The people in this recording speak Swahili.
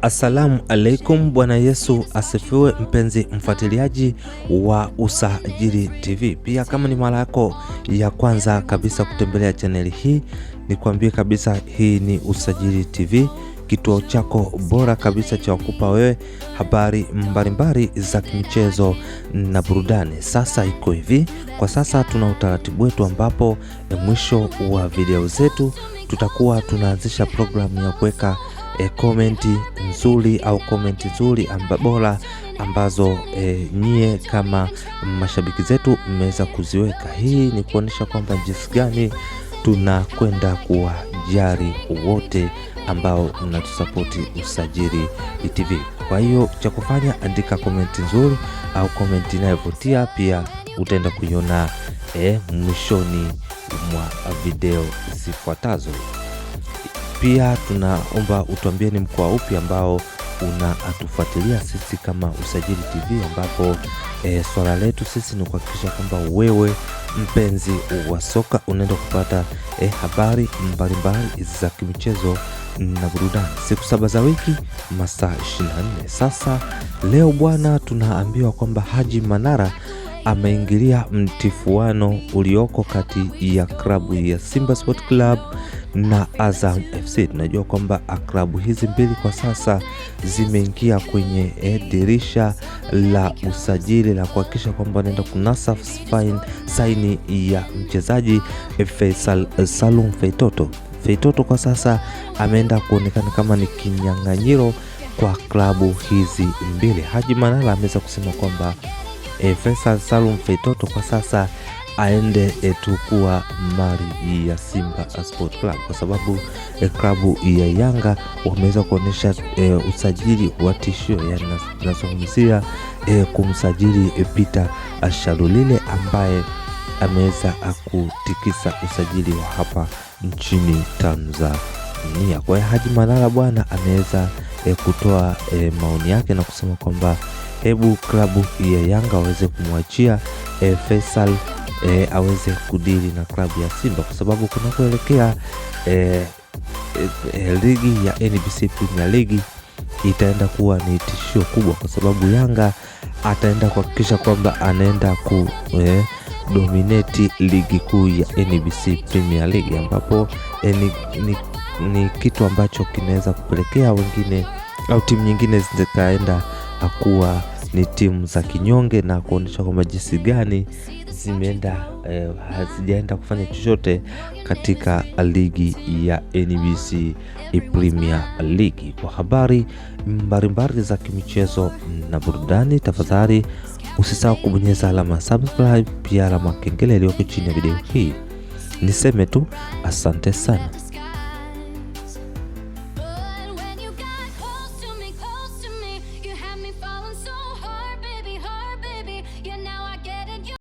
Assalamu alaikum, Bwana Yesu asifiwe, mpenzi mfuatiliaji wa Usajili TV. Pia kama ni mara yako ya kwanza kabisa kutembelea chaneli hii, nikwambie kabisa hii ni Usajili TV, kituo chako bora kabisa cha kukupa wewe habari mbalimbali za michezo na burudani. Sasa iko hivi, kwa sasa tuna utaratibu wetu ambapo mwisho wa video zetu tutakuwa tunaanzisha programu ya kuweka komenti nzuri au komenti nzuri bora ambazo nyie kama mashabiki zetu mmeweza kuziweka. Hii ni kuonyesha kwamba jinsi gani tunakwenda kuwajali wote ambao mnatusapoti Usajili TV. Kwa hiyo cha kufanya, andika komenti nzuri au komenti inayovutia, pia utaenda kuiona mwishoni mwa video zifuatazo. Pia tunaomba utuambie ni mkoa upi ambao unatufuatilia sisi kama Usajili TV, ambapo swala letu sisi ni kuhakikisha kwamba wewe mpenzi wa soka unaenda kupata habari mbalimbali za kimichezo na burudani siku 7 za wiki, masaa 24. Sasa leo bwana, tunaambiwa kwamba Haji Manara ameingilia mtifuano ulioko kati ya klabu ya Simba Sport Club na Azam FC. Tunajua kwamba klabu hizi mbili kwa sasa zimeingia kwenye dirisha la usajili la kuhakikisha kwamba wanaenda kunasa saini ya mchezaji Faisal Salum Feitoto. Kwa sasa ameenda kuonekana kama ni kinyang'anyiro kwa klabu hizi mbili. Haji Manara ameweza kusema kwamba Faisal Salum Feitoto kwa sasa aende kuwa mali ya Simba Sport Club, kwa sababu klabu ya Yanga wameweza kuonesha usajili wa tishio, yani nazungumzia kumsajili Peter Shalulile ambaye ameweza kutikisa usajili wa hapa nchini Tanzania. Kwa hiyo Haji Manara bwana ameweza kutoa maoni yake na kusema kwamba hebu klabu ya Yanga waweze kumwachia Faisal aweze kudili na klabu ya Simba, kwa sababu kuna kuelekea ligi ya NBC Premier League itaenda kuwa ni tishio kubwa, kwa sababu Yanga ataenda kuhakikisha kwamba anaenda dominate ligi kuu ya NBC Premier League, ambapo ni kitu ambacho kinaweza kupelekea wengine au timu nyingine zikaenda kuwa ni timu za kinyonge na kuonyesha kwamba jinsi gani zimeenda hazijaenda kufanya chochote katika ligi ya NBC Premier League. Kwa habari mbalimbali za kimichezo na burudani, tafadhali usisahau kubonyeza alama subscribe, pia alama kengele iliyoko chini ya video hii. Niseme tu asante sana.